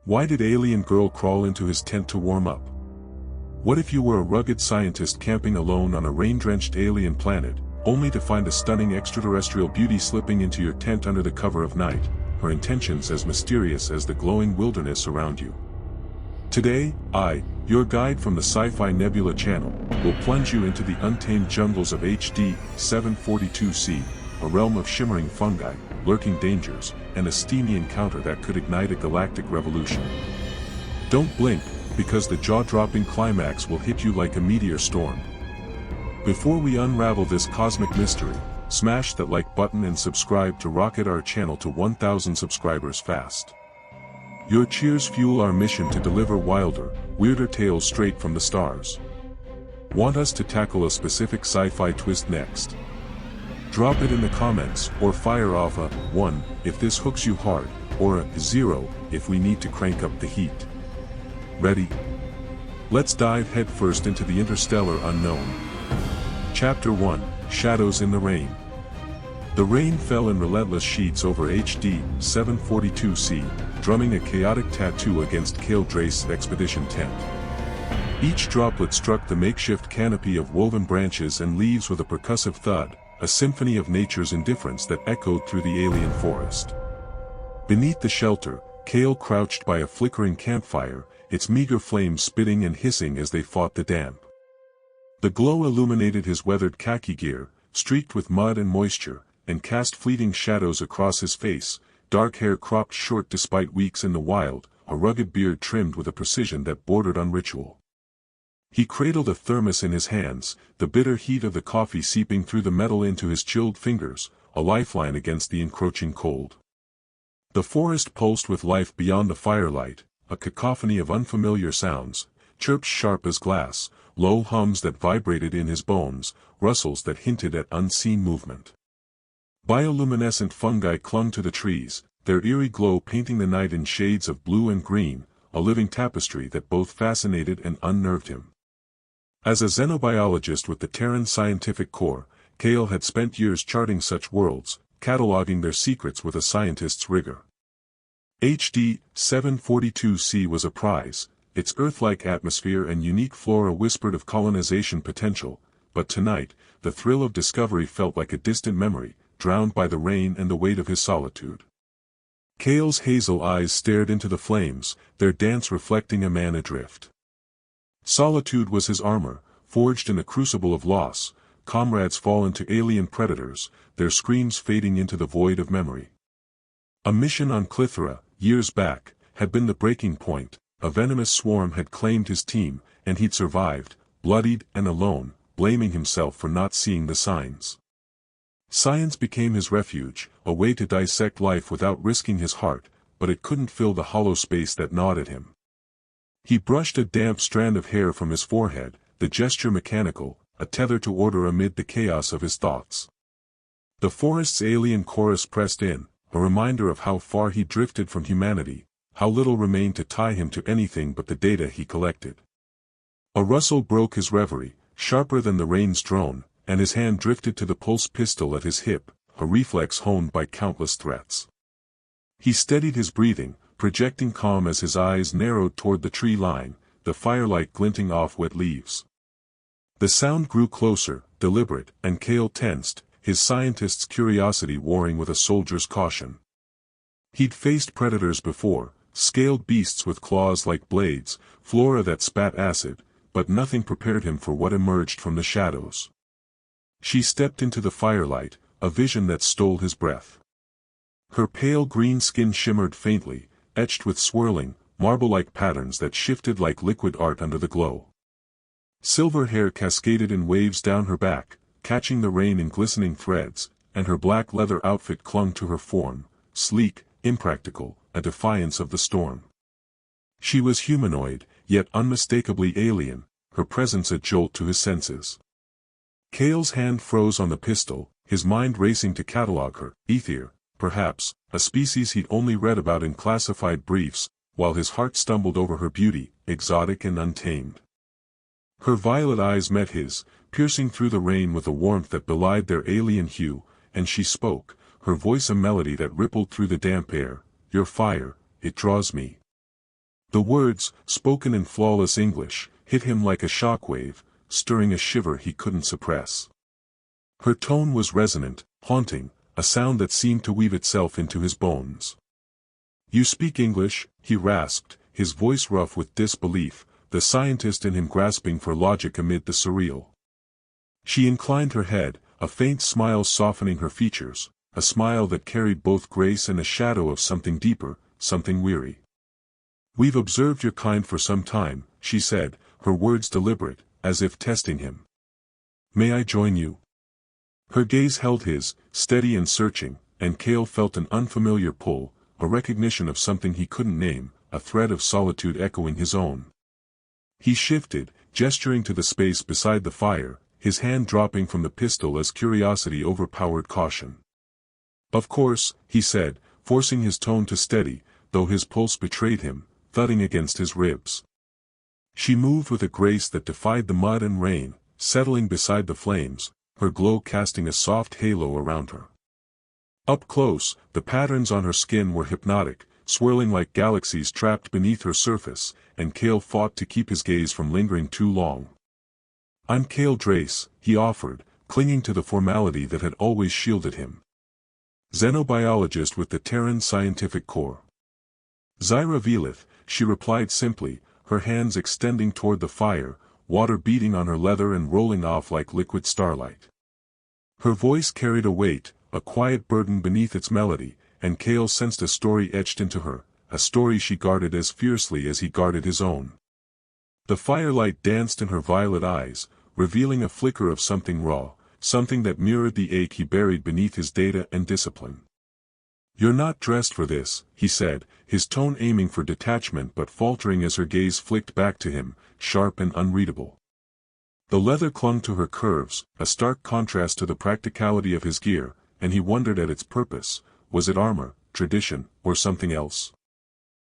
Why did alien girl crawl into his tent to warm up? What if you were a rugged scientist camping alone on a rain-drenched alien planet, only to find a stunning extraterrestrial beauty slipping into your tent under the cover of night, her intentions as mysterious as the glowing wilderness around you? Today, I, your guide from the Sci-Fi Nebula channel, will plunge you into the untamed jungles of HD 742c, a realm of shimmering fungi, lurking dangers, and a steamy encounter that could ignite a galactic revolution. Don't blink, because the jaw-dropping climax will hit you like a meteor storm. Before we unravel this cosmic mystery, smash that like button and subscribe to rocket our channel to 1,000 subscribers fast. Your cheers fuel our mission to deliver wilder, weirder tales straight from the stars. Want us to tackle a specific sci-fi twist next? Drop it in the comments, or fire off a 1 if this hooks you hard, or a 0 if we need to crank up the heat. Ready? Let's dive headfirst into the interstellar unknown. Chapter 1, Shadows in the Rain. The rain fell in relentless sheets over HD 742c, drumming a chaotic tattoo against Kael Drayce's expedition tent. Each droplet struck the makeshift canopy of woven branches and leaves with a percussive thud, a symphony of nature's indifference that echoed through the alien forest. Beneath the shelter, Kael crouched by a flickering campfire, its meager flames spitting and hissing as they fought the damp. The glow illuminated his weathered khaki gear, streaked with mud and moisture, and cast fleeting shadows across his face, dark hair cropped short despite weeks in the wild, a rugged beard trimmed with a precision that bordered on ritual. He cradled a thermos in his hands, the bitter heat of the coffee seeping through the metal into his chilled fingers, a lifeline against the encroaching cold. The forest pulsed with life beyond the firelight, a cacophony of unfamiliar sounds, chirps sharp as glass, low hums that vibrated in his bones, rustles that hinted at unseen movement. Bioluminescent fungi clung to the trees, their eerie glow painting the night in shades of blue and green, a living tapestry that both fascinated and unnerved him. As a xenobiologist with the Terran Scientific Corps, Kael had spent years charting such worlds, cataloging their secrets with a scientist's rigor. HD 742c was a prize, its Earth-like atmosphere and unique flora whispered of colonization potential, but tonight, the thrill of discovery felt like a distant memory, drowned by the rain and the weight of his solitude. Kael's hazel eyes stared into the flames, their dance reflecting a man adrift. Solitude was his armor, forged in the crucible of loss, comrades fallen to alien predators, their screams fading into the void of memory. A mission on Clithera, years back, had been the breaking point, a venomous swarm had claimed his team, and he'd survived, bloodied and alone, blaming himself for not seeing the signs. Science became his refuge, a way to dissect life without risking his heart, but it couldn't fill the hollow space that gnawed at him. He brushed a damp strand of hair from his forehead, the gesture mechanical, a tether to order amid the chaos of his thoughts. The forest's alien chorus pressed in, a reminder of how far he drifted from humanity, how little remained to tie him to anything but the data he collected. A rustle broke his reverie, sharper than the rain's drone, and his hand drifted to the pulse pistol at his hip, a reflex honed by countless threats. He steadied his breathing, projecting calm as his eyes narrowed toward the tree line, the firelight glinting off wet leaves. The sound grew closer, deliberate, and Kael tensed, his scientist's curiosity warring with a soldier's caution. He'd faced predators before, scaled beasts with claws like blades, flora that spat acid, but nothing prepared him for what emerged from the shadows. She stepped into the firelight, a vision that stole his breath. Her pale green skin shimmered faintly, etched with swirling, marble-like patterns that shifted like liquid art under the glow. Silver hair cascaded in waves down her back, catching the rain in glistening threads, and her black leather outfit clung to her form, sleek, impractical, a defiance of the storm. She was humanoid, yet unmistakably alien, her presence a jolt to his senses. Kael's hand froze on the pistol, his mind racing to catalog her, ether, perhaps, a species he'd only read about in classified briefs, while his heart stumbled over her beauty, exotic and untamed. Her violet eyes met his, piercing through the rain with a warmth that belied their alien hue, and she spoke, her voice a melody that rippled through the damp air, "Your fire, it draws me." The words, spoken in flawless English, hit him like a shockwave, stirring a shiver he couldn't suppress. Her tone was resonant, haunting, a sound that seemed to weave itself into his bones. "You speak English?" he rasped, his voice rough with disbelief, the scientist in him grasping for logic amid the surreal. She inclined her head, a faint smile softening her features, a smile that carried both grace and a shadow of something deeper, something weary. "We've observed your kind for some time," she said, her words deliberate, as if testing him. "May I join you?" Her gaze held his, steady and searching, and Kael felt an unfamiliar pull, a recognition of something he couldn't name, a thread of solitude echoing his own. He shifted, gesturing to the space beside the fire, his hand dropping from the pistol as curiosity overpowered caution. "Of course," he said, forcing his tone to steady, though his pulse betrayed him, thudding against his ribs. She moved with a grace that defied the mud and rain, settling beside the flames, her glow casting a soft halo around her. Up close, the patterns on her skin were hypnotic, swirling like galaxies trapped beneath her surface, and Kael fought to keep his gaze from lingering too long. "I'm Kael Drayce," he offered, clinging to the formality that had always shielded him. "Xenobiologist with the Terran Scientific Corps." "Zyra Velith," she replied simply, her hands extending toward the fire, water beating on her leather and rolling off like liquid starlight. Her voice carried a weight, a quiet burden beneath its melody, and Kael sensed a story etched into her, a story she guarded as fiercely as he guarded his own. The firelight danced in her violet eyes, revealing a flicker of something raw, something that mirrored the ache he buried beneath his data and discipline. "You're not dressed for this," he said, his tone aiming for detachment but faltering as her gaze flicked back to him, sharp and unreadable. The leather clung to her curves, a stark contrast to the practicality of his gear, and he wondered at its purpose. Was it armor, tradition, or something else?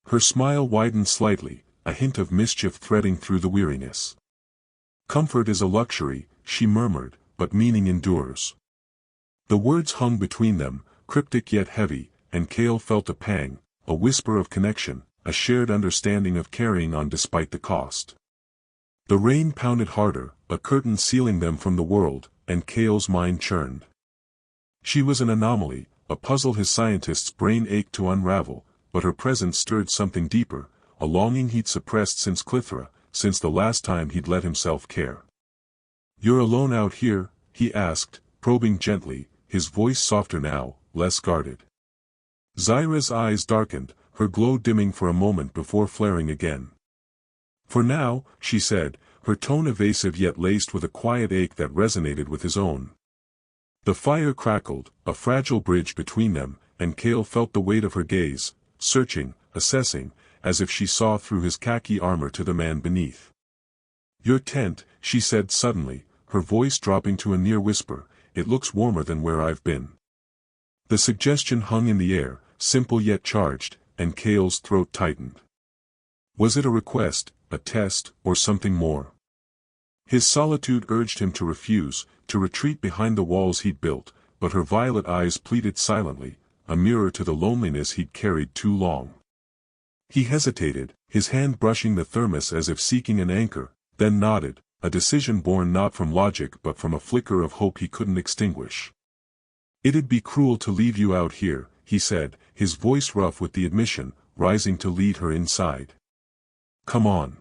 Her smile widened slightly, a hint of mischief threading through the weariness. "Comfort is a luxury," she murmured, "but meaning endures." The words hung between them, cryptic yet heavy, and Kael felt a pang, a whisper of connection, a shared understanding of carrying on despite the cost. The rain pounded harder, a curtain sealing them from the world, and Kael's mind churned. She was an anomaly, a puzzle his scientist's brain ached to unravel, but her presence stirred something deeper, a longing he'd suppressed since Clithra, since the last time he'd let himself care. "You're alone out here?" he asked, probing gently, his voice softer now, less guarded. Zyra's eyes darkened, her glow dimming for a moment before flaring again. "For now," she said, her tone evasive yet laced with a quiet ache that resonated with his own. The fire crackled, a fragile bridge between them, and Kael felt the weight of her gaze, searching, assessing, as if she saw through his khaki armor to the man beneath. "Your tent," she said suddenly, her voice dropping to a near whisper, "it looks warmer than where I've been." The suggestion hung in the air, simple yet charged, and Kael's throat tightened. Was it a request, a test, or something more? His solitude urged him to refuse, to retreat behind the walls he'd built, but her violet eyes pleaded silently, a mirror to the loneliness he'd carried too long. He hesitated, his hand brushing the thermos as if seeking an anchor, then nodded, a decision born not from logic but from a flicker of hope he couldn't extinguish. "It'd be cruel to leave you out here," he said, his voice rough with the admission, rising to lead her inside. "Come on."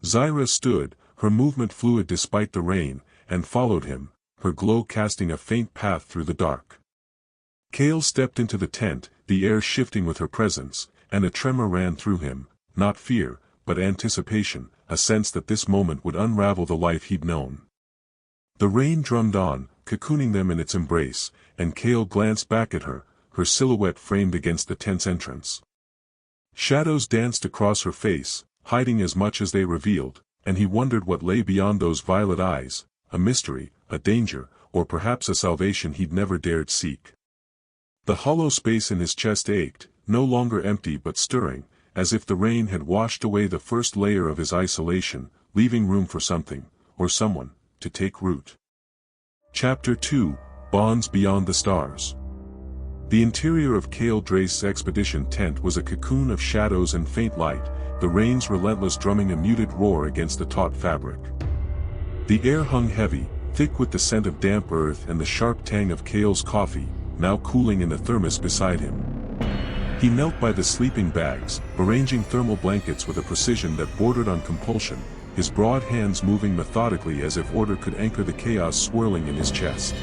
Zyra stood, her movement fluid despite the rain, and followed him, her glow casting a faint path through the dark. Kael stepped into the tent, the air shifting with her presence, and a tremor ran through him, not fear, but anticipation, a sense that this moment would unravel the life he'd known. The rain drummed on, cocooning them in its embrace, and Kael glanced back at her, her silhouette framed against the tent's entrance. Shadows danced across her face, hiding as much as they revealed, and he wondered what lay beyond those violet eyes, a mystery, a danger, or perhaps a salvation he'd never dared seek. The hollow space in his chest ached, no longer empty but stirring, as if the rain had washed away the first layer of his isolation, leaving room for something, or someone, to take root. Chapter 2, Bonds Beyond the Stars. The interior of Kael Drayce's expedition tent was a cocoon of shadows and faint light, the rain's relentless drumming a muted roar against the taut fabric. The air hung heavy, thick with the scent of damp earth and the sharp tang of Kael's coffee, now cooling in the thermos beside him. He knelt by the sleeping bags, arranging thermal blankets with a precision that bordered on compulsion, his broad hands moving methodically as if order could anchor the chaos swirling in his chest.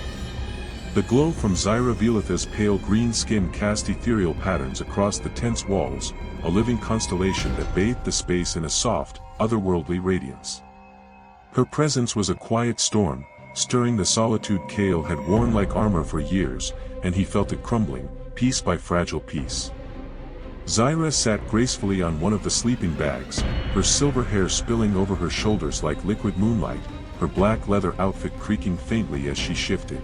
The glow from Zyra Velith's pale green skin cast ethereal patterns across the tent's walls, a living constellation that bathed the space in a soft, otherworldly radiance. Her presence was a quiet storm, stirring the solitude Kael had worn like armor for years, and he felt it crumbling, piece by fragile piece. Zyra sat gracefully on one of the sleeping bags, her silver hair spilling over her shoulders like liquid moonlight, her black leather outfit creaking faintly as she shifted.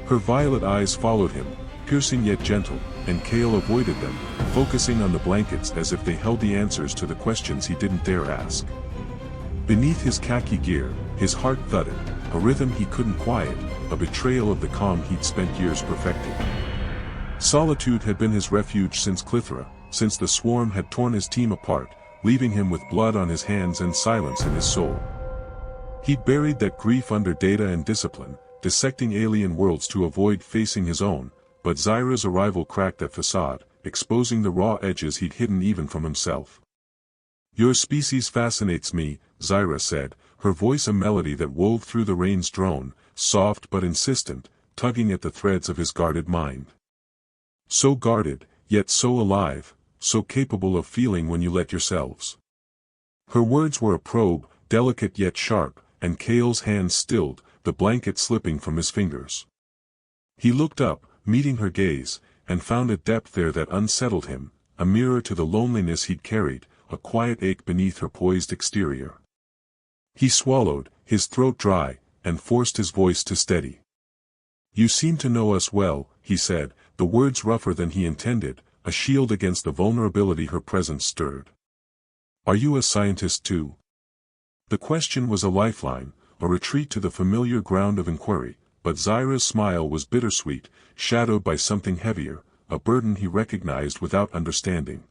Her violet eyes followed him, piercing yet gentle, and Kael avoided them, focusing on the blankets as if they held the answers to the questions he didn't dare ask. Beneath his khaki gear, his heart thudded, a rhythm he couldn't quiet, a betrayal of the calm he'd spent years perfecting. Solitude had been his refuge since Clithra, since the swarm had torn his team apart, leaving him with blood on his hands and silence in his soul. He'd buried that grief under data and discipline, dissecting alien worlds to avoid facing his own, but Zyra's arrival cracked that facade, exposing the raw edges he'd hidden even from himself. "Your species fascinates me," Zyra said, her voice a melody that wove through the rain's drone, soft but insistent, tugging at the threads of his guarded mind. "So guarded, yet so alive, so capable of feeling when you let yourselves." Her words were a probe, delicate yet sharp, and Kael's hands stilled, the blanket slipping from his fingers. He looked up, meeting her gaze, and found a depth there that unsettled him, a mirror to the loneliness he'd carried, a quiet ache beneath her poised exterior. He swallowed, his throat dry, and forced his voice to steady. "You seem to know us well," he said, the words rougher than he intended, a shield against the vulnerability her presence stirred. "Are you a scientist too?" The question was a lifeline, a retreat to the familiar ground of inquiry, but Zyra's smile was bittersweet, shadowed by something heavier, a burden he recognized without understanding.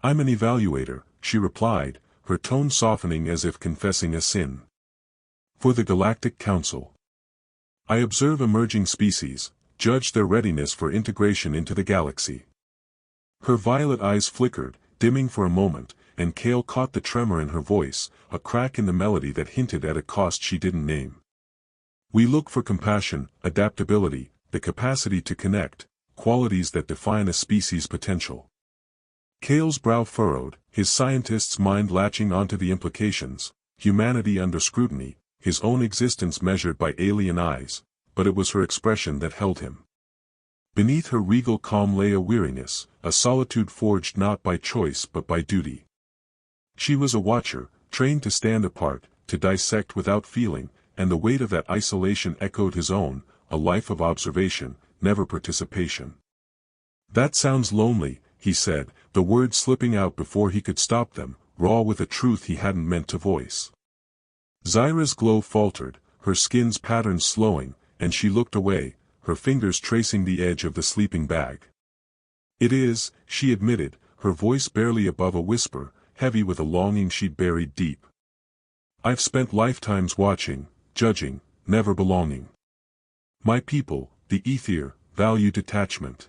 "I'm an evaluator," she replied, her tone softening as if confessing a sin. "For the Galactic Council. I observe emerging species, judge their readiness for integration into the galaxy." Her violet eyes flickered, dimming for a moment, and Kael caught the tremor in her voice, a crack in the melody that hinted at a cost she didn't name. "We look for compassion, adaptability, the capacity to connect, qualities that define a species' potential." Kael's brow furrowed, his scientist's mind latching onto the implications, humanity under scrutiny, his own existence measured by alien eyes, but it was her expression that held him. Beneath her regal calm lay a weariness, a solitude forged not by choice but by duty. She was a watcher, trained to stand apart, to dissect without feeling, and the weight of that isolation echoed his own, a life of observation, never participation. "That sounds lonely," he said, the words slipping out before he could stop them, raw with a truth he hadn't meant to voice. Zyra's glow faltered, her skin's patterns slowing, and she looked away, her fingers tracing the edge of the sleeping bag. "It is," she admitted, her voice barely above a whisper, heavy with a longing she'd buried deep. "I've spent lifetimes watching, judging, never belonging. My people, the ether, value detachment.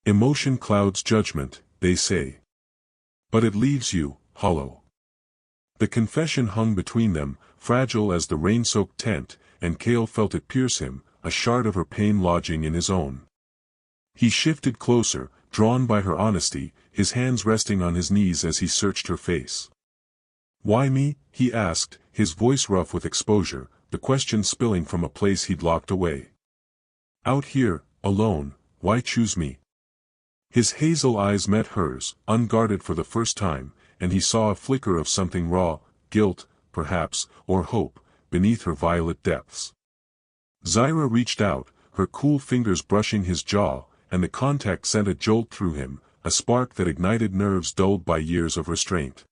Emotion clouds judgment, they say. But it leaves you, hollow." The confession hung between them, fragile as the rain-soaked tent, and Kael felt it pierce him, a shard of her pain lodging in his own. He shifted closer, drawn by her honesty, his hands resting on his knees as he searched her face. "Why me?" he asked, his voice rough with exposure, the question spilling from a place he'd locked away. "Out here, alone, why choose me?" His hazel eyes met hers, unguarded for the first time, and he saw a flicker of something raw, guilt, perhaps, or hope, beneath her violet depths. Zyra reached out, her cool fingers brushing his jaw, and the contact sent a jolt through him, a spark that ignited nerves dulled by years of restraint.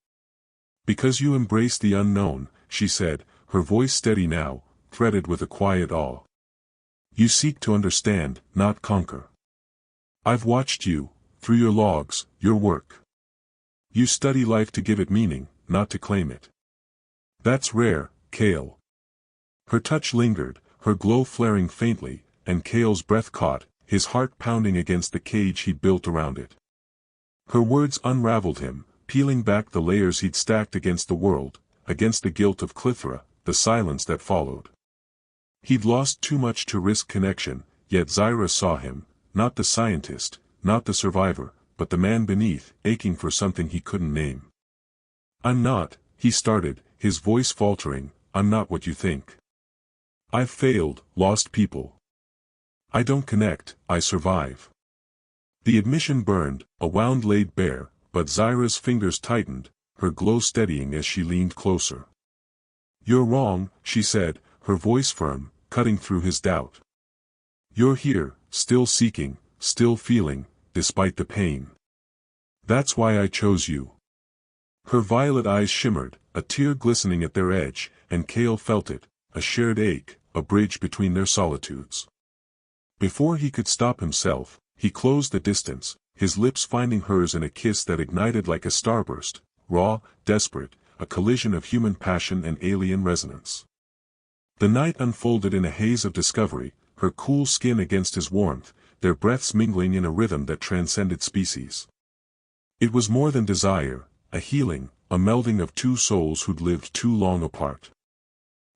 "Because you embrace the unknown," she said, her voice steady now, threaded with a quiet awe. "You seek to understand, not conquer. I've watched you, through your logs, your work. You study life to give it meaning, not to claim it. That's rare, Kael. Her touch lingered, her glow flaring faintly, and Kael's breath caught, his heart pounding against the cage he'd built around it. Her words unraveled him, peeling back the layers he'd stacked against the world, against the guilt of Clythra, the silence that followed. He'd lost too much to risk connection, yet Zyra saw him, not the scientist, not the survivor, but the man beneath, aching for something he couldn't name. I'm not, he started, his voice faltering, I'm not what you think. I've failed, lost people. I don't connect, I survive. The admission burned, a wound laid bare, but Zyra's fingers tightened, her glow steadying as she leaned closer. You're wrong, she said, her voice firm, cutting through his doubt. You're here, still seeking, still feeling, despite the pain. That's why I chose you. Her violet eyes shimmered, a tear glistening at their edge, and Kael felt it, a shared ache, a bridge between their solitudes. Before he could stop himself, he closed the distance, his lips finding hers in a kiss that ignited like a starburst, raw, desperate, a collision of human passion and alien resonance. The night unfolded in a haze of discovery, her cool skin against his warmth, their breaths mingling in a rhythm that transcended species. It was more than desire, a healing, a melding of two souls who'd lived too long apart.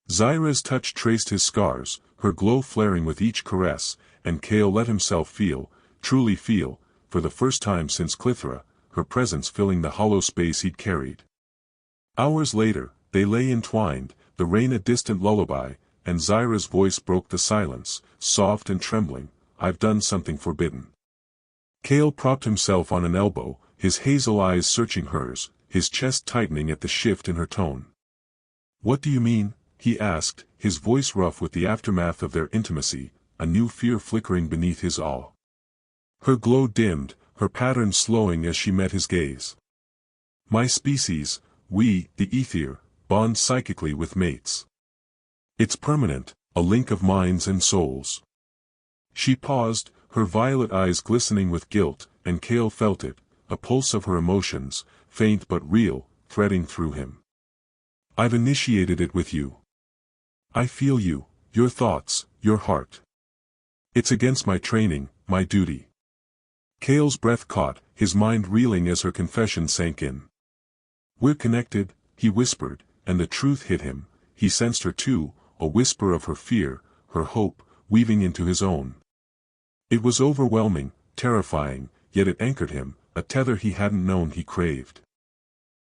Zyra's touch traced his scars, her glow flaring with each caress, and Kael let himself feel, truly feel, for the first time since Clythra, her presence filling the hollow space he'd carried. Hours later, they lay entwined, the rain a distant lullaby, and Zyra's voice broke the silence, soft and trembling, I've done something forbidden. Kael propped himself on an elbow, his hazel eyes searching hers, his chest tightening at the shift in her tone. What do you mean? He asked, his voice rough with the aftermath of their intimacy, a new fear flickering beneath his awe. Her glow dimmed, her pattern slowing as she met his gaze. My species, we, the Aether, bond psychically with mates. It's permanent, a link of minds and souls. She paused, her violet eyes glistening with guilt, and Kael felt it, a pulse of her emotions, faint but real, threading through him. I've initiated it with you. I feel you, your thoughts, your heart. It's against my training, my duty. Kael's breath caught, his mind reeling as her confession sank in. We're connected, he whispered, and the truth hit him, he sensed her too, a whisper of her fear, her hope, weaving into his own. It was overwhelming, terrifying, yet it anchored him, a tether he hadn't known he craved.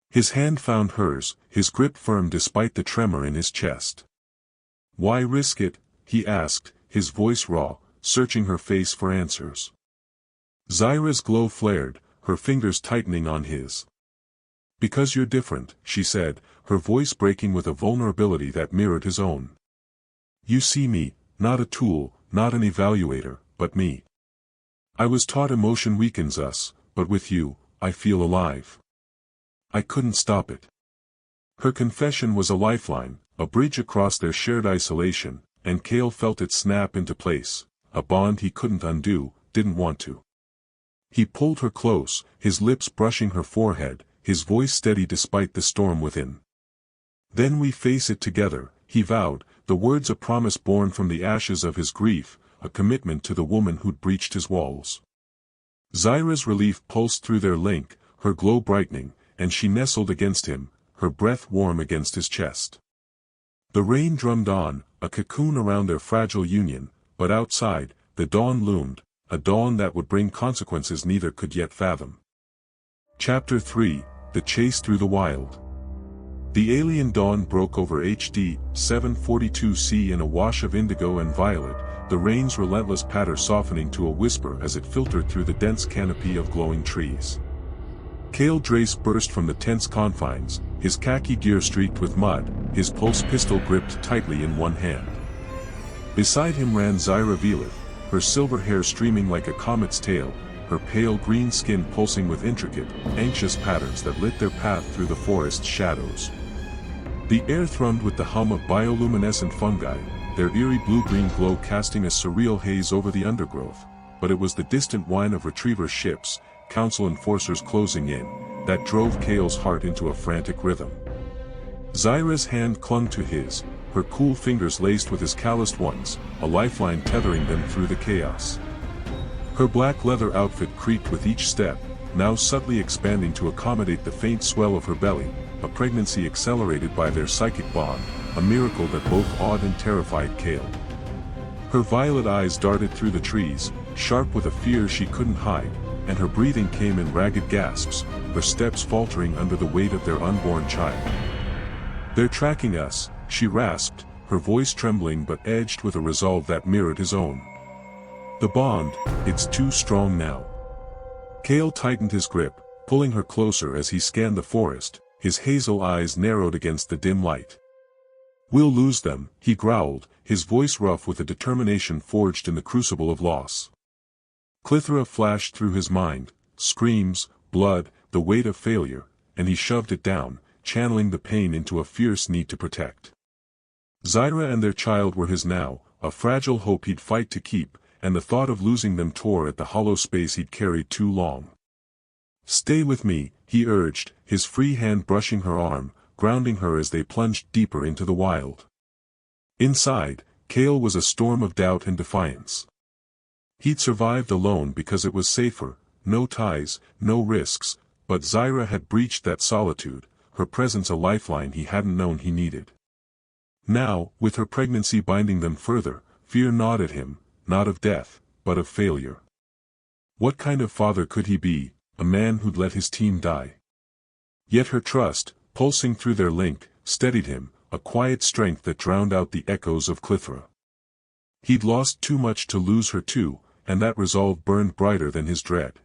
His hand found hers, his grip firm despite the tremor in his chest. Why risk it? He asked, his voice raw, searching her face for answers. Zyra's glow flared, her fingers tightening on his. Because you're different, she said, her voice breaking with a vulnerability that mirrored his own. You see me, not a tool, not an evaluator, but me. I was taught emotion weakens us, but with you, I feel alive. I couldn't stop it. Her confession was a lifeline, a bridge across their shared isolation, and Kael felt it snap into place, a bond he couldn't undo, didn't want to. He pulled her close, his lips brushing her forehead, his voice steady despite the storm within. Then we face it together, he vowed, the words a promise born from the ashes of his grief, a commitment to the woman who'd breached his walls. Zyra's relief pulsed through their link, her glow brightening, and she nestled against him, her breath warm against his chest. The rain drummed on, a cocoon around their fragile union, but outside, the dawn loomed, a dawn that would bring consequences neither could yet fathom. Chapter 3, The Chase Through the Wild. The alien dawn broke over HD 742C in a wash of indigo and violet, the rain's relentless patter softening to a whisper as it filtered through the dense canopy of glowing trees. Kael Drayce burst from the tent's confines, his khaki gear streaked with mud, his pulse pistol gripped tightly in one hand. Beside him ran Zyra Velith, her silver hair streaming like a comet's tail, her pale green skin pulsing with intricate, anxious patterns that lit their path through the forest's shadows. The air thrummed with the hum of bioluminescent fungi, their eerie blue-green glow casting a surreal haze over the undergrowth, but it was the distant whine of retriever ships, council enforcers closing in, that drove Kael's heart into a frantic rhythm. Zyra's hand clung to his, her cool fingers laced with his calloused ones, a lifeline tethering them through the chaos. Her black leather outfit creaked with each step, now subtly expanding to accommodate the faint swell of her belly, a pregnancy accelerated by their psychic bond, a miracle that both awed and terrified Kael. Her violet eyes darted through the trees, sharp with a fear she couldn't hide, and her breathing came in ragged gasps, her steps faltering under the weight of their unborn child. "They're tracking us," she rasped, her voice trembling but edged with a resolve that mirrored his own. "The bond, it's too strong now." Kael tightened his grip, pulling her closer as he scanned the forest, his hazel eyes narrowed against the dim light. "We'll lose them," he growled, his voice rough with a determination forged in the crucible of loss. Clithra flashed through his mind, screams, blood, the weight of failure, and he shoved it down, channeling the pain into a fierce need to protect. Zyra and their child were his now, a fragile hope he'd fight to keep, and the thought of losing them tore at the hollow space he'd carried too long. "Stay with me," he urged, his free hand brushing her arm, grounding her as they plunged deeper into the wild. Inside, Kael was a storm of doubt and defiance. He'd survived alone because it was safer, no ties, no risks, but Zyra had breached that solitude, her presence a lifeline he hadn't known he needed. Now, with her pregnancy binding them further, fear gnawed at him, not of death, but of failure. What kind of father could he be, a man who'd let his team die? Yet her trust, pulsing through their link, steadied him, a quiet strength that drowned out the echoes of Clithra. He'd lost too much to lose her too, and that resolve burned brighter than his dread.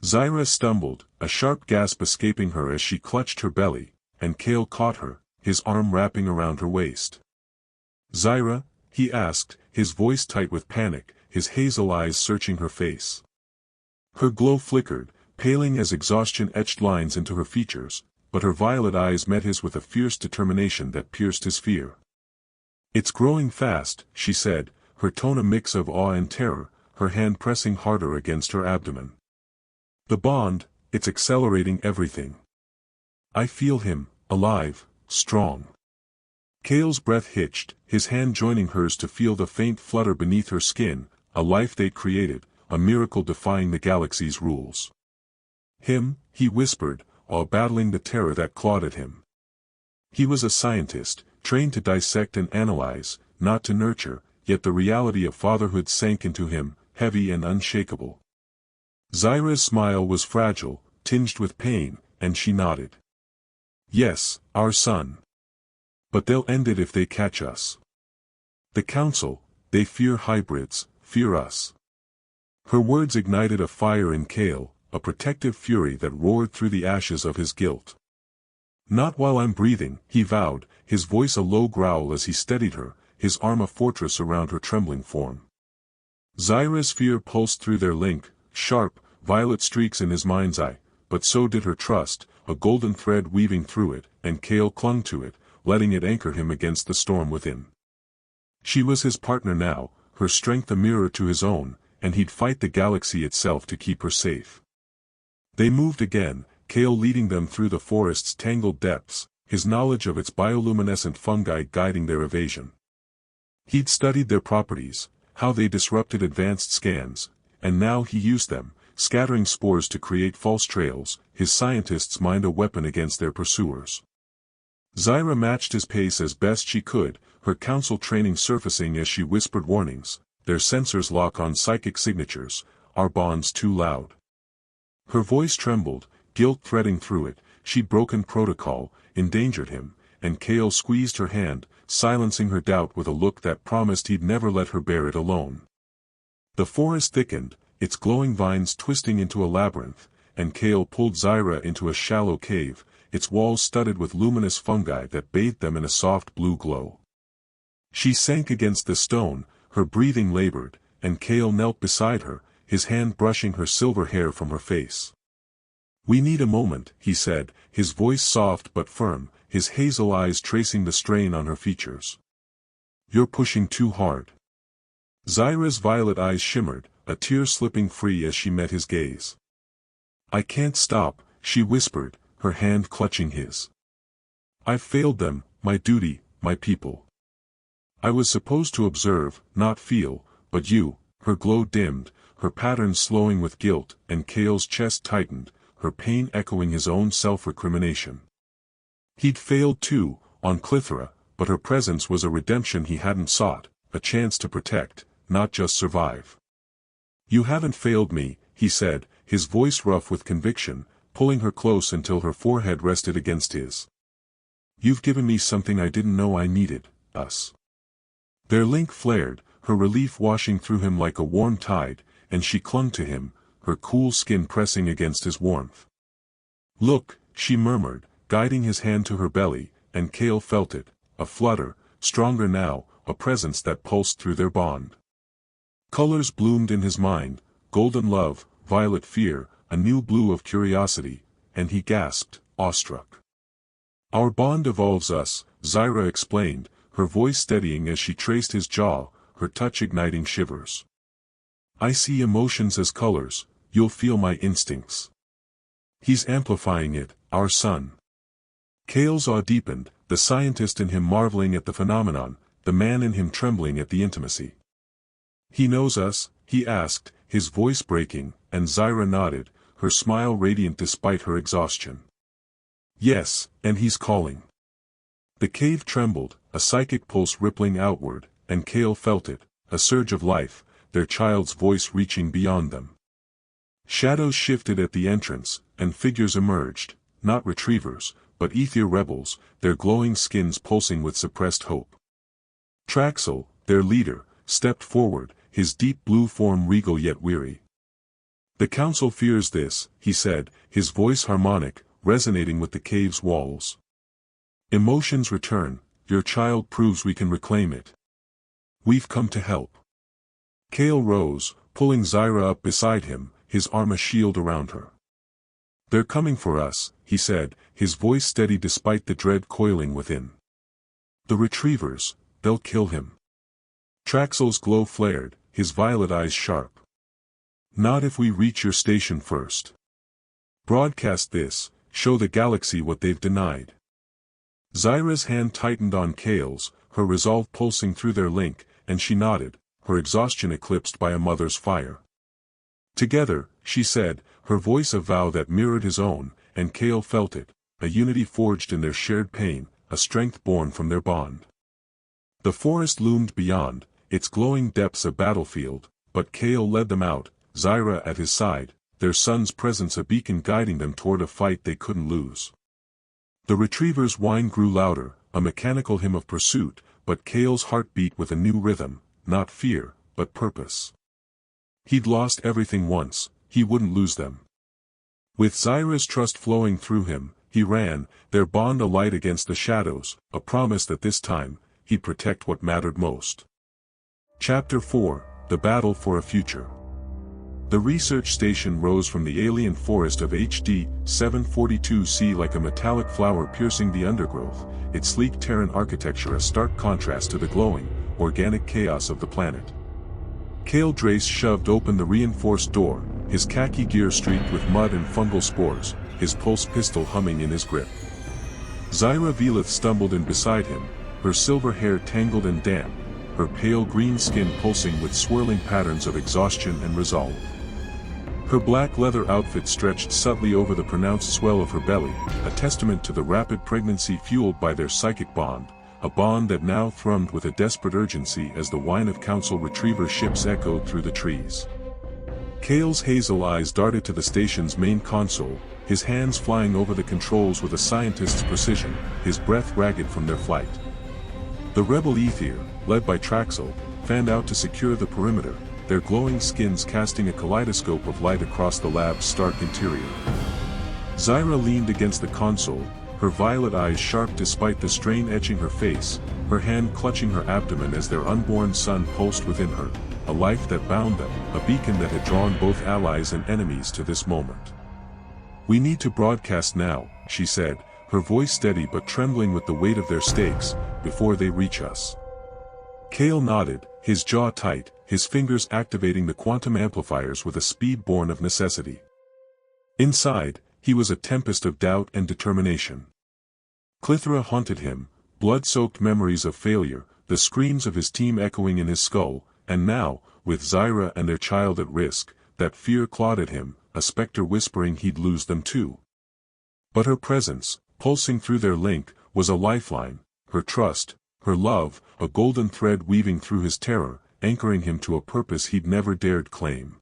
Zyra stumbled, a sharp gasp escaping her as she clutched her belly, and Kael caught her, his arm wrapping around her waist. "Zyra?" he asked, his voice tight with panic, his hazel eyes searching her face. Her glow flickered, paling as exhaustion etched lines into her features, but her violet eyes met his with a fierce determination that pierced his fear. "It's growing fast," she said, her tone a mix of awe and terror, her hand pressing harder against her abdomen. "The bond, it's accelerating everything. I feel him, alive, strong." Kael's breath hitched, his hand joining hers to feel the faint flutter beneath her skin, a life they'd created, a miracle defying the galaxy's rules. "Him," he whispered, while battling the terror that clawed at him. He was a scientist, trained to dissect and analyze, not to nurture, yet the reality of fatherhood sank into him, heavy and unshakable. Zyra's smile was fragile, tinged with pain, and she nodded. "Yes, our son. But they'll end it if they catch us. The Council, they fear hybrids, fear us." Her words ignited a fire in Kael, a protective fury that roared through the ashes of his guilt. "Not while I'm breathing," he vowed, his voice a low growl as he steadied her, his arm a fortress around her trembling form. Zyra's fear pulsed through their link, sharp, violet streaks in his mind's eye, but so did her trust, a golden thread weaving through it, and Kael clung to it, letting it anchor him against the storm within. She was his partner now, her strength a mirror to his own, and he'd fight the galaxy itself to keep her safe. They moved again, Kael leading them through the forest's tangled depths, his knowledge of its bioluminescent fungi guiding their evasion. He'd studied their properties, how they disrupted advanced scans, and now he used them, scattering spores to create false trails, his scientist's mind a weapon against their pursuers. Zyra matched his pace as best she could, her council training surfacing as she whispered warnings, "Their sensors lock on psychic signatures, our bond's too loud." Her voice trembled, guilt threading through it, she'd broken protocol, endangered him, and Kael squeezed her hand, silencing her doubt with a look that promised he'd never let her bear it alone. The forest thickened, its glowing vines twisting into a labyrinth, and Kael pulled Zyra into a shallow cave, its walls studded with luminous fungi that bathed them in a soft blue glow. She sank against the stone, her breathing labored, and Kael knelt beside her, his hand brushing her silver hair from her face. "We need a moment," he said, his voice soft but firm, his hazel eyes tracing the strain on her features. "You're pushing too hard." Zyra's violet eyes shimmered, a tear slipping free as she met his gaze. "I can't stop," she whispered, her hand clutching his. "I've failed them, my duty, my people. I was supposed to observe, not feel, but you." Her glow dimmed, her pattern slowing with guilt, and Kael's chest tightened, her pain echoing his own self-recrimination. He'd failed too, on Clithera, but her presence was a redemption he hadn't sought, a chance to protect, not just survive. "You haven't failed me," he said, his voice rough with conviction, pulling her close until her forehead rested against his. "You've given me something I didn't know I needed, us." Their link flared, her relief washing through him like a warm tide, and she clung to him, her cool skin pressing against his warmth. "Look," she murmured, guiding his hand to her belly, and Kael felt it, a flutter, stronger now, a presence that pulsed through their bond. Colors bloomed in his mind, golden love, violet fear, a new blue of curiosity, and he gasped, awestruck. "Our bond evolves us," Zyra explained, her voice steadying as she traced his jaw, her touch igniting shivers. "I see emotions as colors, you'll feel my instincts." He's amplifying it, our son. Kael's awe deepened, the scientist in him marveling at the phenomenon, the man in him trembling at the intimacy. "He knows us?" he asked, his voice breaking, and Zyra nodded, her smile radiant despite her exhaustion. "Yes, and he's calling." The cave trembled, a psychic pulse rippling outward, and Kael felt it, a surge of life, their child's voice reaching beyond them. Shadows shifted at the entrance, and figures emerged, not retrievers, but ether rebels, their glowing skins pulsing with suppressed hope. Traxel, their leader, stepped forward, his deep blue form regal yet weary. "The council fears this," he said, his voice harmonic, resonating with the cave's walls. "Emotions return, your child proves we can reclaim it. We've come to help." Kael rose, pulling Zyra up beside him, his arm a shield around her. "They're coming for us," he said, his voice steady despite the dread coiling within. "The retrievers, they'll kill him." Traxel's glow flared, his violet eyes sharp. "Not if we reach your station first. Broadcast this, show the galaxy what they've denied." Zyra's hand tightened on Kael's, her resolve pulsing through their link, and she nodded, her exhaustion eclipsed by a mother's fire. "Together," she said, her voice a vow that mirrored his own, and Kael felt it, a unity forged in their shared pain, a strength born from their bond. The forest loomed beyond, its glowing depths a battlefield, but Kael led them out, Zyra at his side, their son's presence a beacon guiding them toward a fight they couldn't lose. The retriever's whine grew louder, a mechanical hymn of pursuit, but Kael's heart beat with a new rhythm, not fear, but purpose. He'd lost everything once, he wouldn't lose them. With Zyra's trust flowing through him, he ran, their bond alight against the shadows, a promise that this time, he'd protect what mattered most. Chapter 4, The Battle for a Future. The research station rose from the alien forest of HD 742C like a metallic flower piercing the undergrowth, its sleek Terran architecture a stark contrast to the glowing, organic chaos of the planet. Kael Drayce shoved open the reinforced door, his khaki gear streaked with mud and fungal spores, his pulse pistol humming in his grip. Zyra Velith stumbled in beside him, her silver hair tangled and damp, her pale green skin pulsing with swirling patterns of exhaustion and resolve. Her black leather outfit stretched subtly over the pronounced swell of her belly, a testament to the rapid pregnancy fueled by their psychic bond, a bond that now thrummed with a desperate urgency as the whine of council retriever ships echoed through the trees. Kael's hazel eyes darted to the station's main console, his hands flying over the controls with a scientist's precision, his breath ragged from their flight. The rebel Ether, led by Traxel, fanned out to secure the perimeter, their glowing skins casting a kaleidoscope of light across the lab's stark interior. Zyra leaned against the console, her violet eyes sharp despite the strain etching her face, her hand clutching her abdomen as their unborn son pulsed within her, a life that bound them, a beacon that had drawn both allies and enemies to this moment. "We need to broadcast now," she said, her voice steady but trembling with the weight of their stakes, "before they reach us." Kael nodded, his jaw tight, his fingers activating the quantum amplifiers with a speed born of necessity. Inside, He was a tempest of doubt and determination. Clythra haunted him, blood-soaked memories of failure, the screams of his team echoing in his skull, and now, with Zyra and their child at risk, that fear clawed at him, a specter whispering he'd lose them too. But her presence, pulsing through their link, was a lifeline, her trust, her love, a golden thread weaving through his terror, anchoring him to a purpose he'd never dared claim.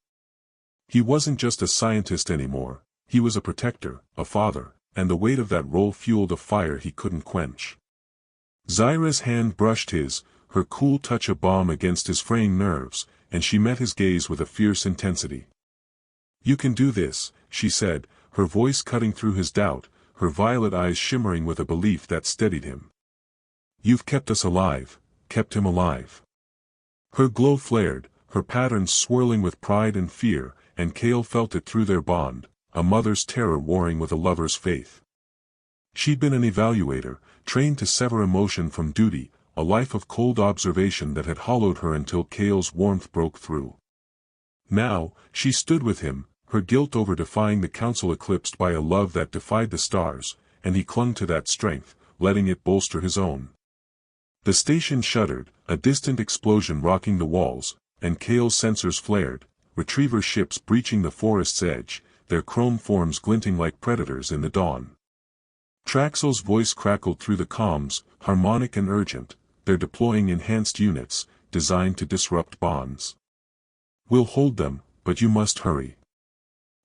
He wasn't just a scientist anymore, he was a protector, a father, and the weight of that role fueled a fire he couldn't quench. Zyra's hand brushed his, her cool touch a balm against his fraying nerves, and she met his gaze with a fierce intensity. "You can do this," she said, her voice cutting through his doubt, her violet eyes shimmering with a belief that steadied him. "You've kept us alive, kept him alive." Her glow flared, her patterns swirling with pride and fear, and Kael felt it through their bond, a mother's terror warring with a lover's faith. She'd been an evaluator, trained to sever emotion from duty, a life of cold observation that had hollowed her until Kael's warmth broke through. Now, she stood with him, her guilt over defying the council eclipsed by a love that defied the stars, and he clung to that strength, letting it bolster his own. The station shuddered, a distant explosion rocking the walls, and Kael's sensors flared, retriever ships breaching the forest's edge, their chrome forms glinting like predators in the dawn. Traxel's voice crackled through the comms, harmonic and urgent, they're deploying enhanced units, designed to disrupt bonds. "We'll hold them, but you must hurry."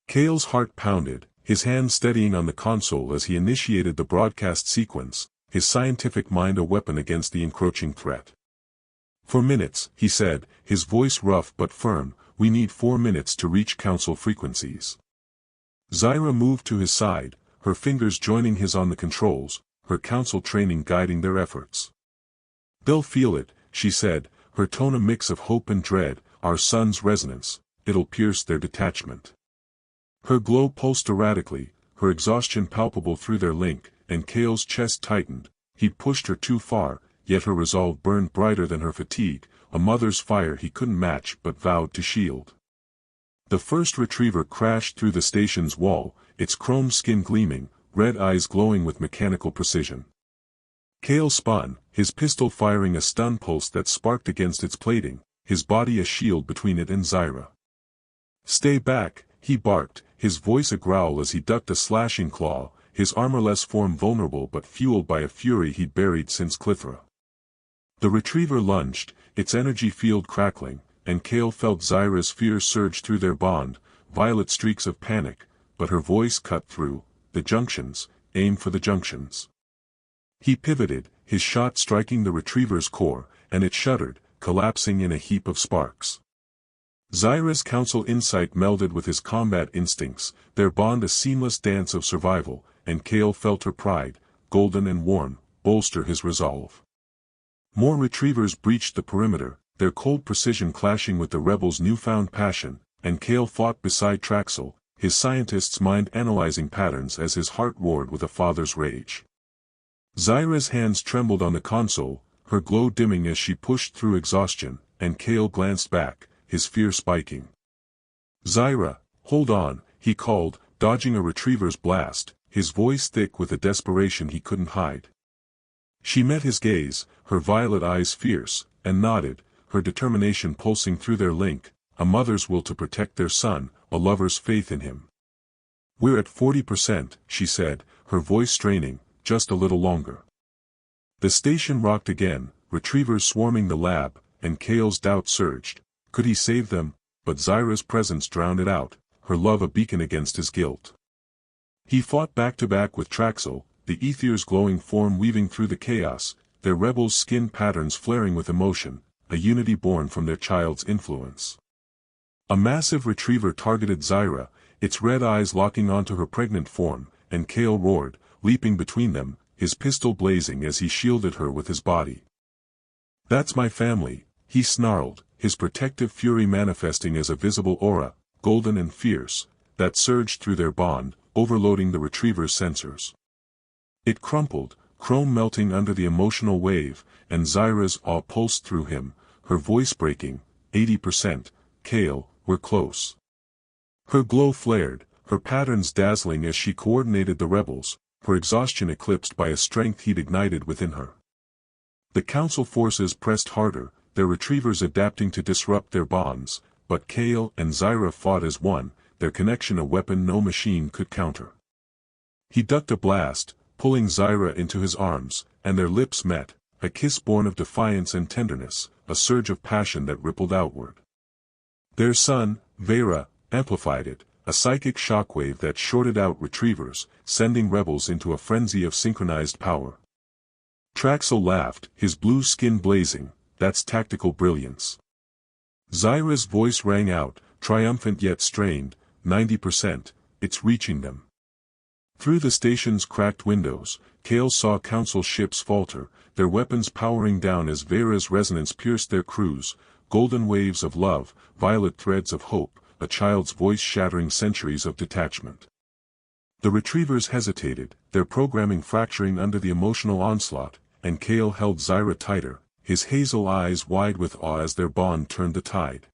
Kael's heart pounded, his hand steadying on the console as he initiated the broadcast sequence, his scientific mind a weapon against the encroaching threat. "For minutes," he said, his voice rough but firm, "we need 4 minutes to reach council frequencies." Zyra moved to his side, her fingers joining his on the controls, her council training guiding their efforts. "They'll feel it," she said, her tone a mix of hope and dread, "our sun's resonance, it'll pierce their detachment." Her glow pulsed erratically, her exhaustion palpable through their link, and Kael's chest tightened. He'd pushed her too far, yet her resolve burned brighter than her fatigue, a mother's fire he couldn't match but vowed to shield. The first retriever crashed through the station's wall, its chrome skin gleaming, red eyes glowing with mechanical precision. Kael spun, his pistol firing a stun pulse that sparked against its plating, his body a shield between it and Zyra. "Stay back," he barked, his voice a growl as he ducked a slashing claw, his armorless form vulnerable but fueled by a fury he'd buried since Clythra. The retriever lunged, its energy field crackling, and Kael felt Zyra's fear surge through their bond, violet streaks of panic, but her voice cut through. "The junctions, aim for the junctions." He pivoted, his shot striking the retriever's core, and it shuddered, collapsing in a heap of sparks. Zyra's council insight melded with his combat instincts, their bond a seamless dance of survival, and Kael felt her pride, golden and warm, bolster his resolve. More retrievers breached the perimeter, their cold precision clashing with the rebels' newfound passion, and Kael fought beside Traxel, his scientist's mind analyzing patterns as his heart roared with a father's rage. Zyra's hands trembled on the console, her glow dimming as she pushed through exhaustion, and Kael glanced back, his fear spiking. "Zyra, hold on," he called, dodging a retriever's blast, his voice thick with a desperation he couldn't hide. She met his gaze, her violet eyes fierce, and nodded, her determination pulsing through their link, a mother's will to protect their son, a lover's faith in him. "We're at 40%, she said, her voice straining, "just a little longer." The station rocked again, retrievers swarming the lab, and Kael's doubt surged. Could he save them? But Zyra's presence drowned it out, her love a beacon against his guilt. He fought back-to-back with Traxel, the Aether's glowing form weaving through the chaos, their rebels' skin patterns flaring with emotion, a unity born from their child's influence. A massive retriever targeted Zyra, its red eyes locking onto her pregnant form, and Kael roared, leaping between them, his pistol blazing as he shielded her with his body. "That's my family," he snarled, his protective fury manifesting as a visible aura, golden and fierce, that surged through their bond, overloading the retriever's sensors. It crumpled, chrome melting under the emotional wave, and Zyra's awe pulsed through him, her voice breaking, 80%, "Kael, we're close." Her glow flared, her patterns dazzling as she coordinated the rebels, her exhaustion eclipsed by a strength he'd ignited within her. The Council forces pressed harder, their retrievers adapting to disrupt their bonds, but Kael and Zyra fought as one, their connection a weapon no machine could counter. He ducked a blast, pulling Zyra into his arms, and their lips met, a kiss born of defiance and tenderness, a surge of passion that rippled outward. Their son, Vera, amplified it, a psychic shockwave that shorted out retrievers, sending rebels into a frenzy of synchronized power. Traxel laughed, his blue skin blazing, that's tactical brilliance. Zyra's voice rang out, triumphant yet strained, 90%, it's reaching them. Through the station's cracked windows, Kael saw Council ships falter, their weapons powering down as Vera's resonance pierced their crews, golden waves of love, violet threads of hope, a child's voice shattering centuries of detachment. The retrievers hesitated, their programming fracturing under the emotional onslaught, and Kael held Zyra tighter, his hazel eyes wide with awe as their bond turned the tide.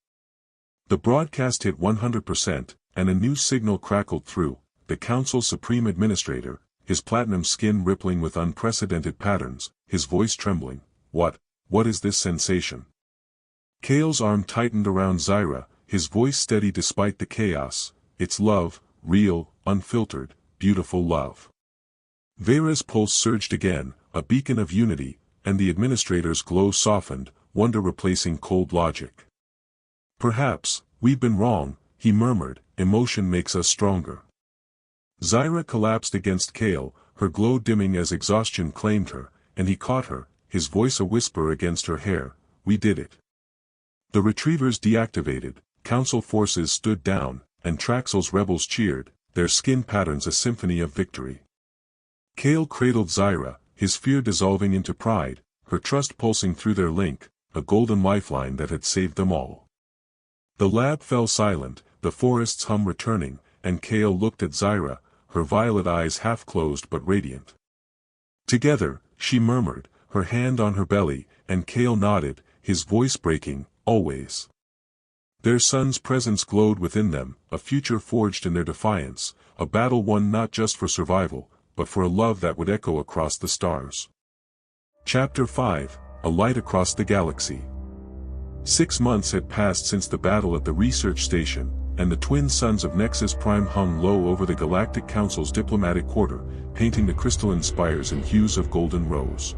The broadcast hit 100%, and a new signal crackled through, the Council's Supreme Administrator, his platinum skin rippling with unprecedented patterns, his voice trembling. What is this sensation? Kael's arm tightened around Zyra, his voice steady despite the chaos. It's love, real, unfiltered, beautiful love. Vera's pulse surged again, a beacon of unity, and the Administrator's glow softened, wonder replacing cold logic. Perhaps, we've been wrong, he murmured, emotion makes us stronger. Zyra collapsed against Kael, her glow dimming as exhaustion claimed her, and he caught her, his voice a whisper against her hair, we did it. The retrievers deactivated, Council forces stood down, and Traxel's rebels cheered, their skin patterns a symphony of victory. Kael cradled Zyra, his fear dissolving into pride, her trust pulsing through their link, a golden lifeline that had saved them all. The lab fell silent, the forest's hum returning, and Kael looked at Zyra, her violet eyes half closed but radiant. Together, she murmured, her hand on her belly, and Kael nodded, his voice breaking, always. Their son's presence glowed within them, a future forged in their defiance, a battle won not just for survival, but for a love that would echo across the stars. Chapter 5, A Light Across the Galaxy. 6 months had passed since the battle at the research station, and the twin suns of Nexus Prime hung low over the Galactic Council's diplomatic quarter, painting the crystalline spires in hues of golden rose.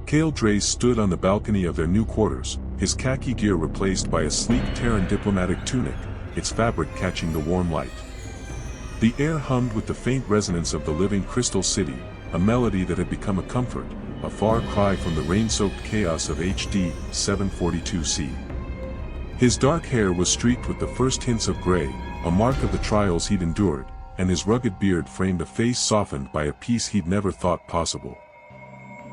Kael Drayce stood on the balcony of their new quarters, his khaki gear replaced by a sleek Terran diplomatic tunic, its fabric catching the warm light. The air hummed with the faint resonance of the living crystal city, a melody that had become a comfort, a far cry from the rain-soaked chaos of HD 742C. His dark hair was streaked with the first hints of gray, a mark of the trials he'd endured, and his rugged beard framed a face softened by a peace he'd never thought possible.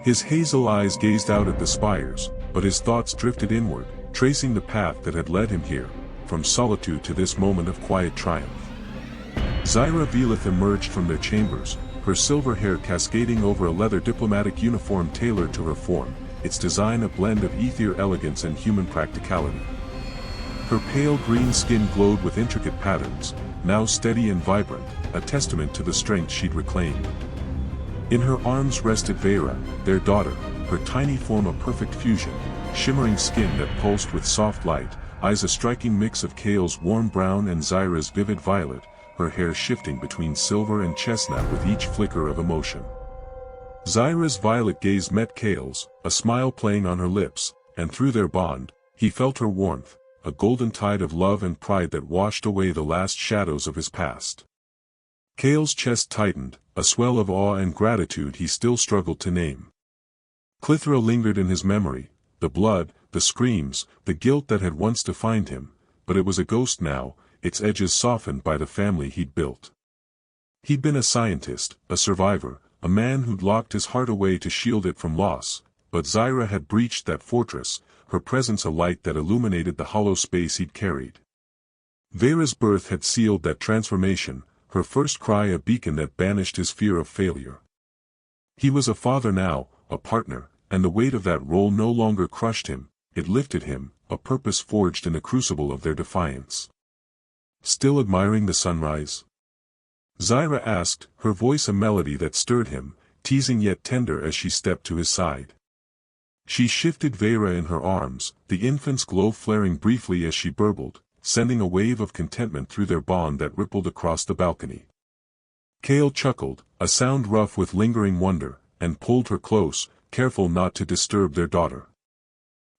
His hazel eyes gazed out at the spires, but his thoughts drifted inward, tracing the path that had led him here, from solitude to this moment of quiet triumph. Zyra Velith emerged from their chambers, her silver hair cascading over a leather diplomatic uniform tailored to her form, its design a blend of ethereal elegance and human practicality. Her pale green skin glowed with intricate patterns, now steady and vibrant, a testament to the strength she'd reclaimed. In her arms rested Vera, their daughter, her tiny form a perfect fusion, shimmering skin that pulsed with soft light, eyes a striking mix of Kael's warm brown and Zyra's vivid violet, her hair shifting between silver and chestnut with each flicker of emotion. Zyra's violet gaze met Kael's, a smile playing on her lips, and through their bond, he felt her warmth, a golden tide of love and pride that washed away the last shadows of his past. Kael's chest tightened, a swell of awe and gratitude he still struggled to name. Clithra lingered in his memory, the blood, the screams, the guilt that had once defined him, but it was a ghost now, its edges softened by the family he'd built. He'd been a scientist, a survivor, a man who'd locked his heart away to shield it from loss, but Zyra had breached that fortress, her presence a light that illuminated the hollow space he'd carried. Vera's birth had sealed that transformation, her first cry a beacon that banished his fear of failure. He was a father now, a partner, and the weight of that role no longer crushed him, it lifted him, a purpose forged in the crucible of their defiance. Still admiring the sunrise? Zyra asked, her voice a melody that stirred him, teasing yet tender as she stepped to his side. She shifted Zyra in her arms, the infant's glow flaring briefly as she burbled, sending a wave of contentment through their bond that rippled across the balcony. Kael chuckled, a sound rough with lingering wonder, and pulled her close, careful not to disturb their daughter.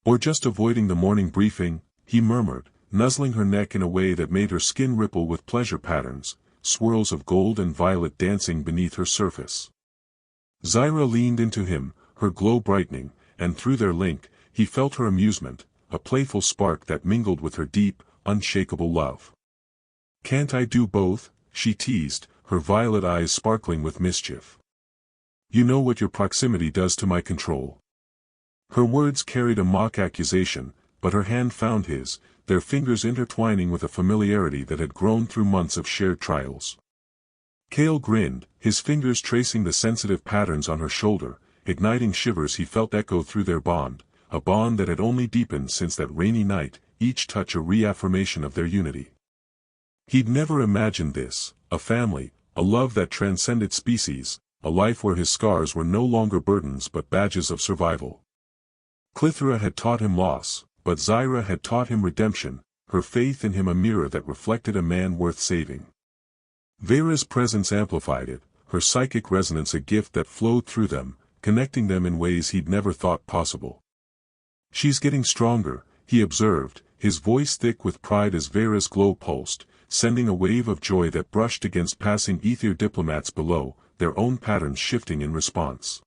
Or just avoiding the morning briefing, he murmured, nuzzling her neck in a way that made her skin ripple with pleasure patterns, swirls of gold and violet dancing beneath her surface. Zyra leaned into him, her glow brightening, and through their link, he felt her amusement, a playful spark that mingled with her deep, unshakable love. "Can't I do both?" she teased, her violet eyes sparkling with mischief. "You know what your proximity does to my control." Her words carried a mock accusation, but her hand found his, their fingers intertwining with a familiarity that had grown through months of shared trials. Kael grinned, his fingers tracing the sensitive patterns on her shoulder, igniting shivers he felt echo through their bond, a bond that had only deepened since that rainy night, each touch a reaffirmation of their unity. He'd never imagined this, a family, a love that transcended species, a life where his scars were no longer burdens but badges of survival. Clithra had taught him loss, but Zyra had taught him redemption, her faith in him a mirror that reflected a man worth saving. Vera's presence amplified it, her psychic resonance a gift that flowed through them, connecting them in ways he'd never thought possible. "She's getting stronger," he observed, his voice thick with pride as Vera's glow pulsed, sending a wave of joy that brushed against passing ether diplomats below, their own patterns shifting in response.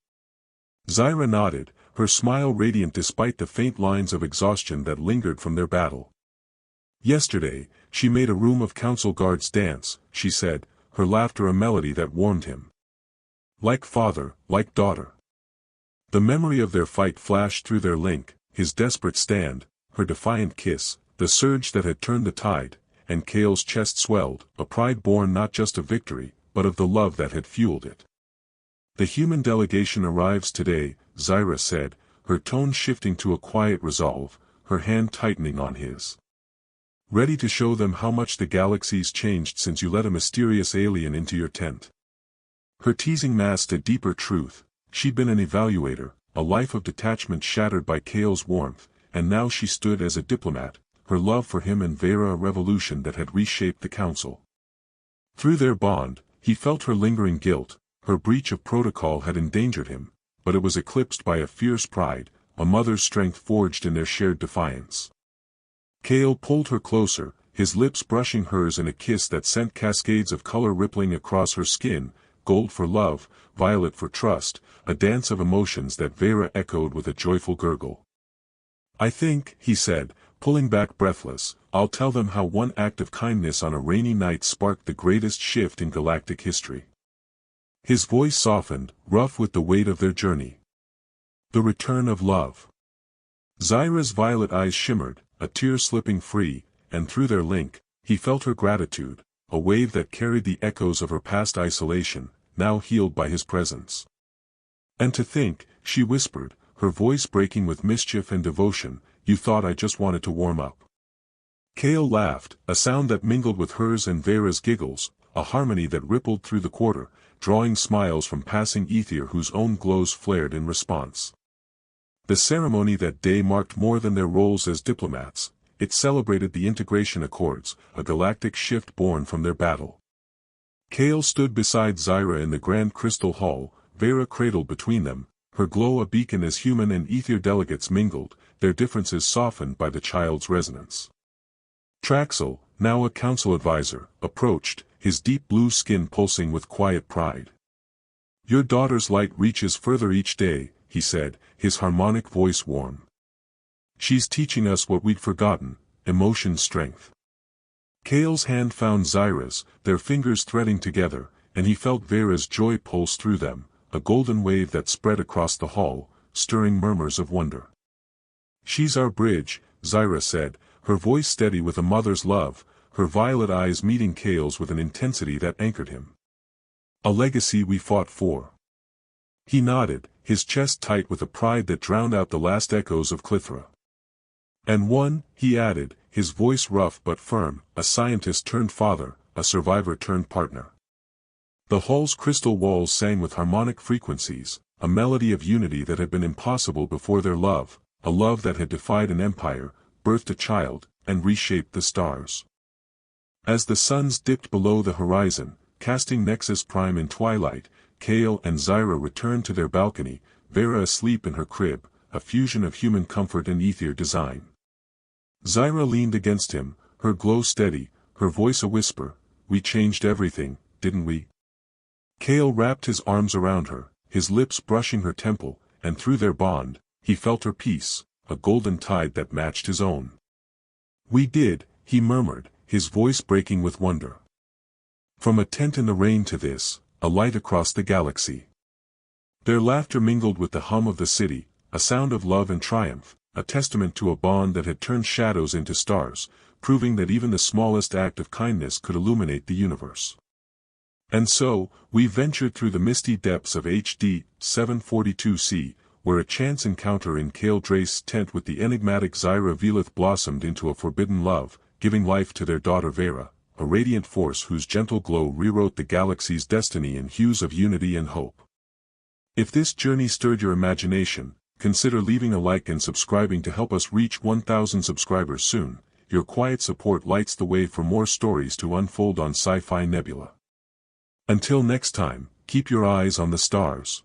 Zyra nodded, her smile radiant despite the faint lines of exhaustion that lingered from their battle. "Yesterday, she made a room of council guards dance," she said, her laughter a melody that warmed him. Like father, like daughter. The memory of their fight flashed through their link, his desperate stand, her defiant kiss, the surge that had turned the tide, and Kael's chest swelled, a pride born not just of victory, but of the love that had fueled it. "The human delegation arrives today," Zyra said, her tone shifting to a quiet resolve, her hand tightening on his. "Ready to show them how much the galaxy's changed since you let a mysterious alien into your tent." Her teasing masked a deeper truth. She'd been an evaluator, a life of detachment shattered by Kael's warmth, and now she stood as a diplomat, her love for him and Vera a revolution that had reshaped the council. Through their bond, he felt her lingering guilt, her breach of protocol had endangered him, but it was eclipsed by a fierce pride, a mother's strength forged in their shared defiance. Kael pulled her closer, his lips brushing hers in a kiss that sent cascades of color rippling across her skin, gold for love, violet for trust, a dance of emotions that Vera echoed with a joyful gurgle. "I think," he said, pulling back breathless, "I'll tell them how one act of kindness on a rainy night sparked the greatest shift in galactic history." His voice softened, rough with the weight of their journey. "The return of love." Zyra's violet eyes shimmered, a tear slipping free, and through their link, he felt her gratitude, a wave that carried the echoes of her past isolation, now healed by his presence. "And to think," she whispered, her voice breaking with mischief and devotion, "you thought I just wanted to warm up." Kael laughed, a sound that mingled with hers and Vera's giggles, a harmony that rippled through the quarter, drawing smiles from passing ether whose own glows flared in response. The ceremony that day marked more than their roles as diplomats, it celebrated the integration accords, a galactic shift born from their battle. Kael stood beside Zyra in the grand crystal hall, Vera cradled between them, her glow a beacon as human and ether delegates mingled, their differences softened by the child's resonance. Traxel, now a council advisor, approached, his deep blue skin pulsing with quiet pride. "Your daughter's light reaches further each day," he said, his harmonic voice warm. "She's teaching us what we'd forgotten, emotion strength." Kael's hand found Zyra's, their fingers threading together, and he felt Vera's joy pulse through them, a golden wave that spread across the hall, stirring murmurs of wonder. "She's our bridge," Zyra said, her voice steady with a mother's love, her violet eyes meeting Kael's with an intensity that anchored him. "A legacy we fought for." He nodded, his chest tight with a pride that drowned out the last echoes of Clithra. "And one," he added, his voice rough but firm, "a scientist turned father, a survivor turned partner." The hall's crystal walls sang with harmonic frequencies, a melody of unity that had been impossible before their love, a love that had defied an empire, birthed a child, and reshaped the stars. As the suns dipped below the horizon, casting Nexus Prime in twilight, Kael and Zyra returned to their balcony, Vera asleep in her crib, a fusion of human comfort and ethereal design. Zyra leaned against him, her glow steady, her voice a whisper, "We changed everything, didn't we?" Kael wrapped his arms around her, his lips brushing her temple, and through their bond, he felt her peace, a golden tide that matched his own. "We did," he murmured, his voice breaking with wonder. From a tent in the rain to this, a light across the galaxy. Their laughter mingled with the hum of the city, a sound of love and triumph, a testament to a bond that had turned shadows into stars, proving that even the smallest act of kindness could illuminate the universe. And so, we ventured through the misty depths of HD 742C, where a chance encounter in Kael Drayce's tent with the enigmatic Zyra Velith blossomed into a forbidden love, giving life to their daughter Vera, a radiant force whose gentle glow rewrote the galaxy's destiny in hues of unity and hope. If this journey stirred your imagination, consider leaving a like and subscribing to help us reach 1,000 subscribers soon. Your quiet support lights the way for more stories to unfold on Sci-Fi Nebula. Until next time, keep your eyes on the stars.